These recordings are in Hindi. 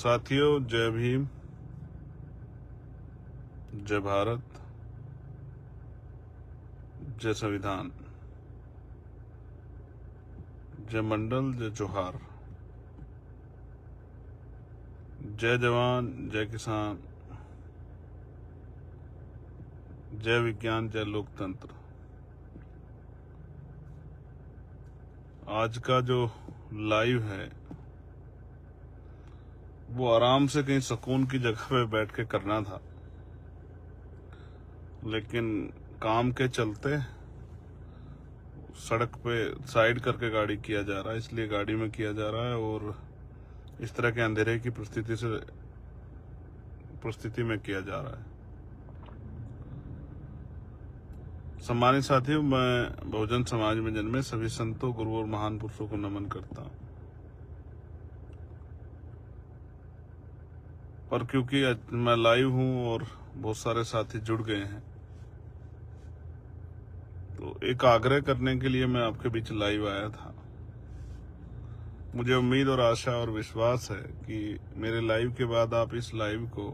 साथियों, जय भीम, जय भारत, जय संविधान, जय मंडल, जय जोहार, जय जवान, जय किसान, जय विज्ञान, जय लोकतंत्र। आज का जो लाइव है वो आराम से कहीं सुकून की जगह पे बैठ के करना था, लेकिन काम के चलते सड़क पे साइड करके गाड़ी किया जा रहा है, इसलिए गाड़ी में किया जा रहा है और इस तरह के अंधेरे की परिस्थिति में किया जा रहा है। सम्मानित साथियों, मैं बहुजन समाज में जन्मे सभी संतों, गुरुओं और महान पुरुषों को नमन करता हूं। पर क्योंकि मैं लाइव हूं और बहुत सारे साथी जुड़ गए हैं, तो एक आग्रह करने के लिए मैं आपके बीच लाइव आया था। मुझे उम्मीद और आशा और विश्वास है कि मेरे लाइव के बाद आप इस लाइव को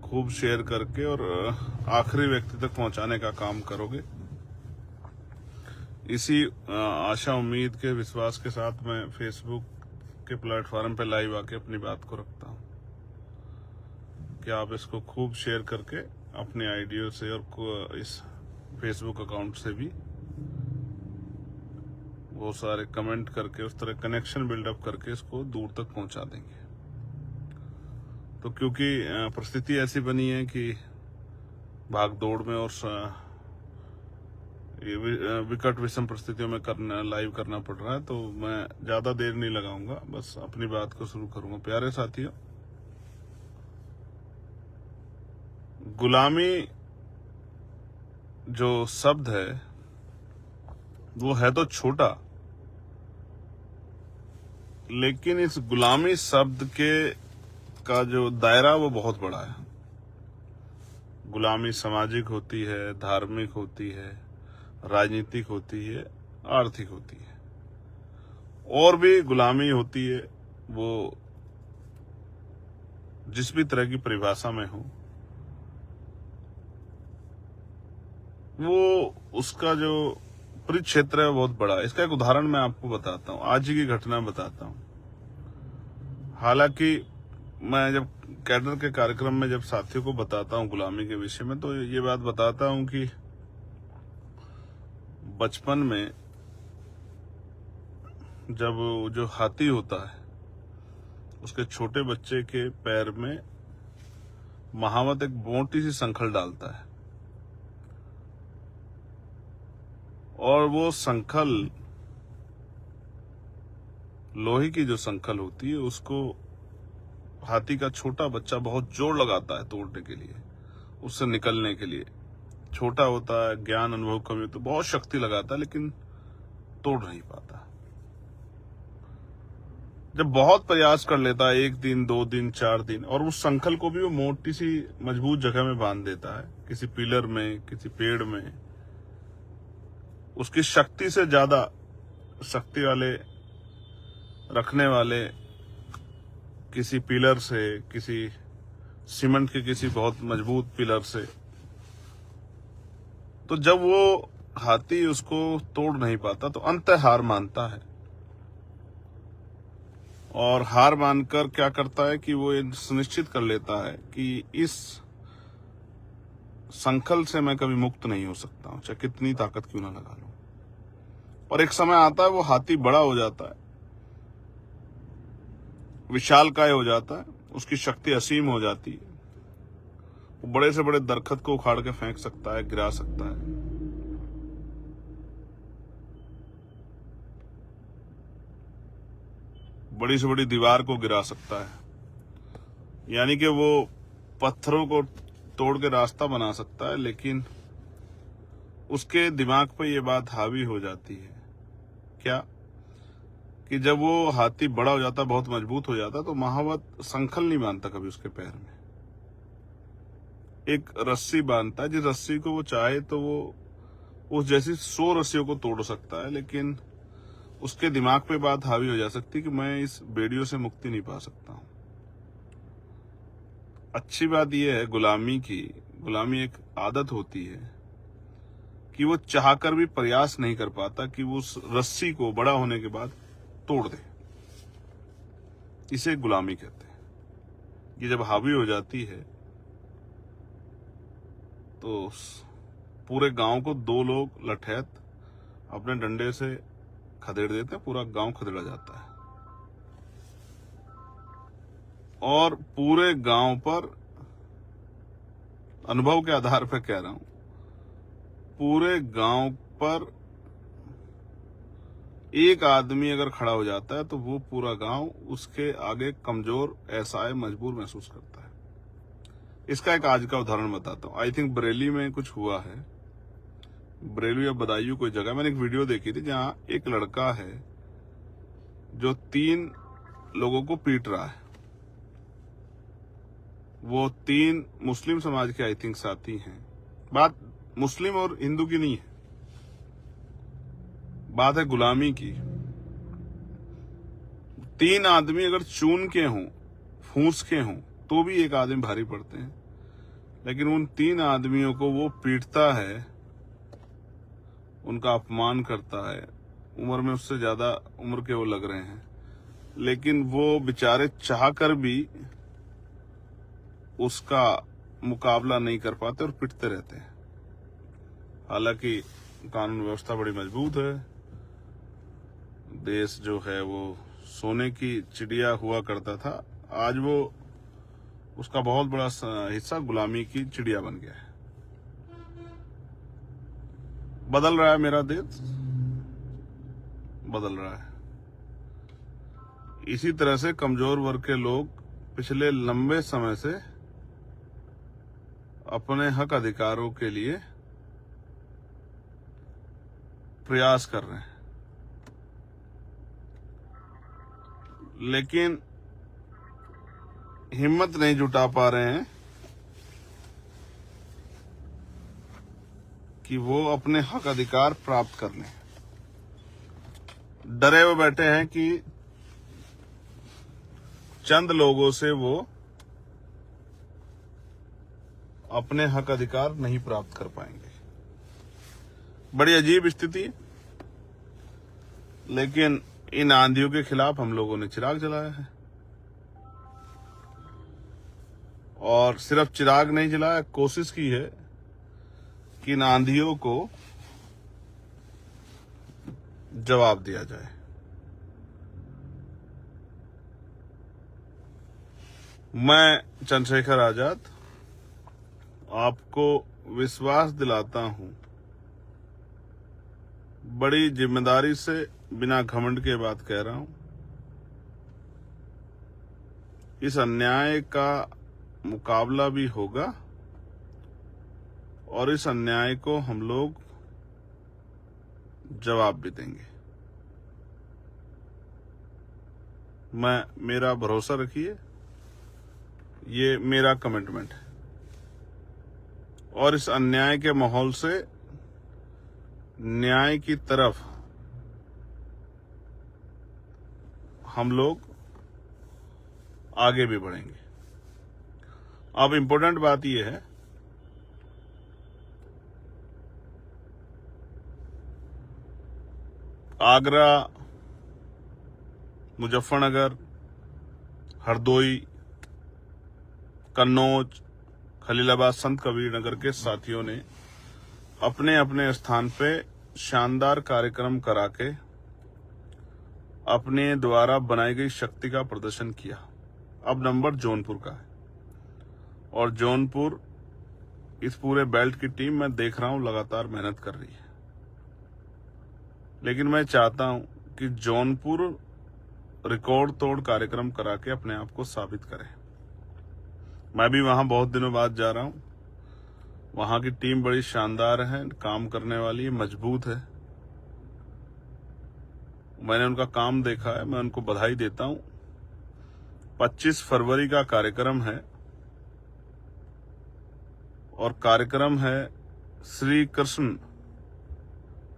खूब शेयर करके और आखिरी व्यक्ति तक पहुंचाने का काम करोगे। इसी आशा, उम्मीद के विश्वास के साथ मैं फेसबुक के प्लेटफॉर्म पे लाइव आके अपनी बात को रखता हूं कि आप इसको खूब शेयर करके अपने आइडियो से और इस फेसबुक अकाउंट से भी बहुत सारे कमेंट करके उस तरह कनेक्शन बिल्डअप करके इसको दूर तक पहुंचा देंगे। तो क्योंकि परिस्थिति ऐसी बनी है कि भाग दौड़ में और विकट विषम परिस्थितियों में लाइव करना पड़ रहा है, तो मैं ज्यादा देर नहीं लगाऊंगा, बस अपनी बात को शुरू करूंगा। प्यारे साथियों, गुलामी जो शब्द है वो है तो छोटा, लेकिन इस गुलामी शब्द का जो दायरा वो बहुत बड़ा है। गुलामी सामाजिक होती है, धार्मिक होती है, राजनीतिक होती है, आर्थिक होती है, और भी गुलामी होती है। वो जिस भी तरह की परिभाषा में हो, वो उसका जो परिक्षेत्र है बहुत बड़ा है। इसका एक उदाहरण मैं आपको बताता हूँ, आज ही की घटना बताता हूँ। हालांकि मैं जब कैडर के कार्यक्रम में जब साथियों को बताता हूँ गुलामी के विषय में, तो ये बात बताता हूँ कि बचपन में जब जो हाथी होता है उसके छोटे बच्चे के पैर में महावत एक मोटी सी संखल डालता है, और वो संखल लोहे की जो संखल होती है उसको हाथी का छोटा बच्चा बहुत जोर लगाता है तोड़ने के लिए, उससे निकलने के लिए। छोटा होता है, ज्ञान अनुभव कमी होती है, बहुत शक्ति लगाता है, लेकिन तोड़ नहीं पाता। जब बहुत प्रयास कर लेता है, 1 दिन 2 दिन 4 दिन, और उस संखल को भी वो मोटी सी मजबूत जगह में बांध देता है, किसी पिलर में, किसी पेड़ में। उसकी शक्ति से ज्यादा शक्ति वाले रखने वाले किसी पिलर से, किसी सीमेंट के किसी बहुत मजबूत पिलर से, तो जब वो हाथी उसको तोड़ नहीं पाता तो अंततः हार मानता है। और हार मानकर क्या करता है कि वो ये सुनिश्चित कर लेता है कि इस संखल से मैं कभी मुक्त नहीं हो सकता हूं, चाहे कितनी ताकत क्यों ना लगा लूं। और एक समय आता है वो हाथी बड़ा हो जाता है, विशालकाय हो जाता है, उसकी शक्ति असीम हो जाती है। वो बड़े से बड़े दरख्त को उखाड़ के फेंक सकता है, गिरा सकता है। बड़ी से बड़ी दीवार को गिरा सकता है, यानी कि वो पत्थरों को तोड़ के रास्ता बना सकता है। लेकिन उसके दिमाग पे ये बात हावी हो जाती है क्या, कि जब वो हाथी बड़ा हो जाता, बहुत मजबूत हो जाता, तो महावत संखल नहीं बांधता कभी उसके पैर में, एक रस्सी बांधता है, जिस रस्सी को वो चाहे तो वो उस जैसी 100 रस्सियों को तोड़ सकता है। लेकिन उसके दिमाग पे बात हावी हो जा सकती कि मैं इस बेड़ियों से मुक्ति नहीं पा सकता हूं। अच्छी बात यह है गुलामी की, गुलामी एक आदत होती है कि वो चाहकर भी प्रयास नहीं कर पाता कि वो उस रस्सी को बड़ा होने के बाद तोड़ दे। इसे गुलामी कहते हैं। ये जब हावी हो जाती है तो पूरे गांव को दो लोग लठैत अपने डंडे से खदेड़ देते हैं, पूरा गांव खदेड़ा जाता है और पूरे गांव पर, अनुभव के आधार पर कह रहा हूं, पूरे गांव पर एक आदमी अगर खड़ा हो जाता है तो वो पूरा गांव उसके आगे कमजोर, असहाय, मजबूर महसूस करता है। इसका एक आज का उदाहरण बताता हूं। आई थिंक बरेली में कुछ हुआ है, बरेली या बदायूं कोई जगह। मैंने एक वीडियो देखी थी जहां एक लड़का है जो 3 लोगों को पीट रहा है। वो 3 मुस्लिम समाज के आई थिंक साथी हैं। बात मुस्लिम और हिंदू की नहीं है, बात है गुलामी की। 3 आदमी अगर चून के हों, फूस के हों, तो भी एक आदमी भारी पड़ते हैं, लेकिन उन 3 आदमियों को वो पीटता है, उनका अपमान करता है। उम्र में उससे ज्यादा उम्र के वो लग रहे हैं, लेकिन वो बेचारे चाहकर भी उसका मुकाबला नहीं कर पाते और पिटते रहते हैं। हालांकि कानून व्यवस्था बड़ी मजबूत है, देश जो है वो सोने की चिड़िया हुआ करता था, आज वो उसका बहुत बड़ा हिस्सा गुलामी की चिड़िया बन गया है। बदल रहा है मेरा देश, बदल रहा है। इसी तरह से कमजोर वर्ग के लोग पिछले लंबे समय से अपने हक अधिकारों के लिए प्रयास कर रहे हैं, लेकिन हिम्मत नहीं जुटा पा रहे हैं कि वो अपने हक अधिकार प्राप्त कर लें। डरे हुए बैठे हैं कि चंद लोगों से वो अपने हक अधिकार नहीं प्राप्त कर पाएंगे। बड़ी अजीब स्थिति है, लेकिन इन आंधियों के खिलाफ हम लोगों ने चिराग जलाया है, और सिर्फ चिराग नहीं जलाया, कोशिश की है कि इन आंधियों को जवाब दिया जाए। मैं चंद्रशेखर आजाद आपको विश्वास दिलाता हूं, बड़ी जिम्मेदारी से, बिना घमंड के बात कह रहा हूं, इस अन्याय का मुकाबला भी होगा और इस अन्याय को हम लोग जवाब भी देंगे। मेरा भरोसा रखिए, ये मेरा कमिटमेंट है। और इस अन्याय के माहौल से न्याय की तरफ हम लोग आगे भी बढ़ेंगे। अब इम्पोर्टेंट बात यह है, आगरा, मुजफ्फरनगर, हरदोई, कन्नौज, खलीलाबाद, संत कबीर नगर के साथियों ने अपने अपने स्थान पे शानदार कार्यक्रम करा के अपने द्वारा बनाई गई शक्ति का प्रदर्शन किया। अब नंबर जौनपुर का है, और जौनपुर, इस पूरे बेल्ट की टीम मैं देख रहा हूं लगातार मेहनत कर रही है, लेकिन मैं चाहता हूं कि जौनपुर रिकॉर्ड तोड़ कार्यक्रम करा के अपने आप को साबित करे। मैं भी वहां बहुत दिनों बाद जा रहा हूं। वहां की टीम बड़ी शानदार है, काम करने वाली, मजबूत है। मैंने उनका काम देखा है, मैं उनको बधाई देता हूं। 25 फरवरी का कार्यक्रम है, और कार्यक्रम है Shri Krishna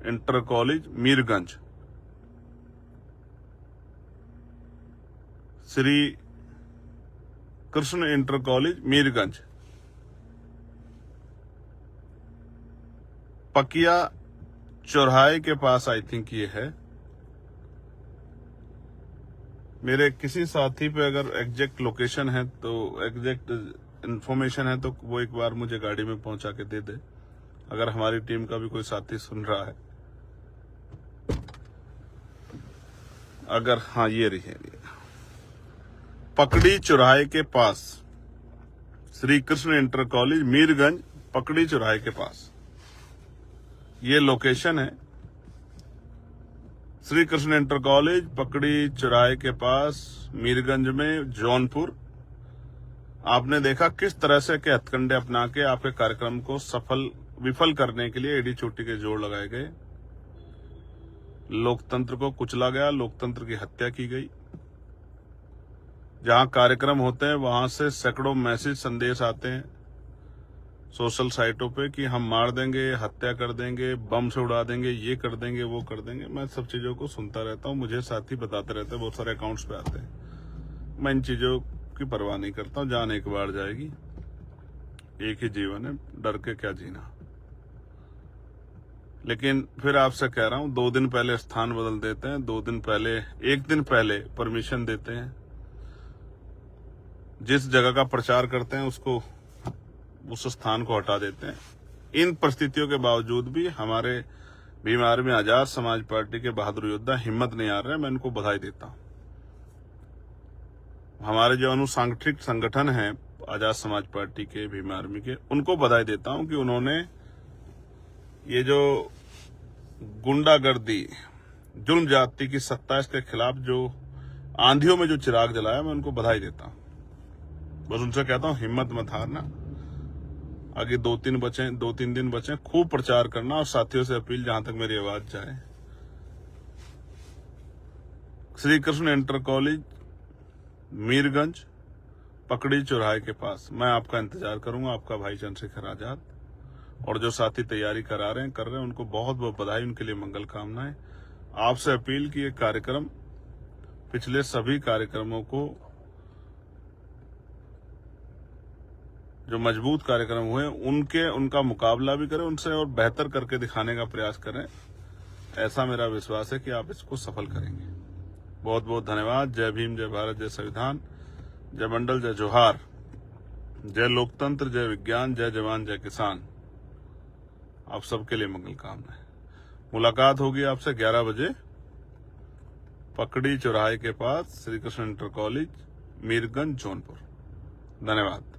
inter college Mirganj. Shri Krishna inter college Mirganj, पकिया चौराहे के पास आई थिंक ये है। मेरे किसी साथी पे अगर एग्जैक्ट लोकेशन है तो एग्जैक्ट इंफॉर्मेशन है तो वो एक बार मुझे गाड़ी में पहुंचा के दे दे, अगर हमारी टीम का भी कोई साथी सुन रहा है। अगर हाँ ये रही है, पकड़ी चौराहे के पास, श्री कृष्ण इंटर कॉलेज मीरगंज, पकड़ी चौराहे के पास ये लोकेशन है। श्री कृष्ण इंटर कॉलेज पकड़ी चौराहे के पास मीरगंज में, जौनपुर। आपने देखा किस तरह से के हथकंडे अपना के आपके कार्यक्रम को विफल करने के लिए एडी चोटी के जोड़ लगाए गए। लोकतंत्र को कुचला गया, लोकतंत्र की हत्या की गई। जहां कार्यक्रम होते हैं वहां से सैकड़ों मैसेज संदेश आते हैं सोशल साइटों पे कि हम मार देंगे, हत्या कर देंगे, बम से उड़ा देंगे, ये कर देंगे, वो कर देंगे। मैं सब चीजों को सुनता रहता हूं, मुझे साथी बताते रहते हैं, बहुत सारे अकाउंट्स पे आते हैं। मैं इन चीजों की परवाह नहीं करता हूं। जान एक बार जाएगी, एक ही जीवन है, डर के क्या जीना। लेकिन फिर आपसे कह रहा हूं, 2 दिन पहले स्थान बदल देते हैं, 2 दिन पहले, 1 दिन पहले परमिशन देते हैं। जिस जगह का प्रचार करते हैं उसको, उस स्थान को हटा देते हैं। इन परिस्थितियों के बावजूद भी हमारे भीम आर्मी आजाद समाज पार्टी के बहादुर योद्धा हिम्मत नहीं हार रहे। मैं इनको बधाई देता हूं। हमारे जो अनुसांगठनिक संगठन है आजाद समाज पार्टी के, भीम आर्मी के, उनको बधाई देता हूं कि उन्होंने ये जो गुंडागर्दी, जुल्म जाति की सत्ता, इसके खिलाफ जो आंधियों में जो चिराग जलाया, मैं उनको बधाई देता हूं। बस उनसे कहता हूं हिम्मत मत हारना। आगे 2-3 दिन बचे, खूब प्रचार करना। और साथियों से अपील, जहां तक मेरी आवाज जाए, श्री कृष्ण इंटर कॉलेज मीरगंज, पकड़ी चौराहे के पास मैं आपका इंतजार करूंगा, आपका भाई चंद्रशेखर आजाद। और जो साथी तैयारी कर रहे हैं उनको बहुत बहुत बधाई, उनके लिए मंगल कामनाएं। आपसे अपील कि ये कार्यक्रम पिछले सभी कार्यक्रमों को, जो मजबूत कार्यक्रम हुए उनका मुकाबला भी करें, उनसे और बेहतर करके दिखाने का प्रयास करें। ऐसा मेरा विश्वास है कि आप इसको सफल करेंगे। बहुत बहुत धन्यवाद। जय भीम, जय भारत, जय संविधान, जय मंडल, जय जोहार, जय लोकतंत्र, जय विज्ञान, जय जवान, जय किसान। आप सबके लिए मंगल कामनाएं। मुलाकात होगी आपसे 11 बजे, पकड़ी चौराहे के पास, श्री कृष्ण इंटर कॉलेज मीरगंज, जौनपुर। धन्यवाद।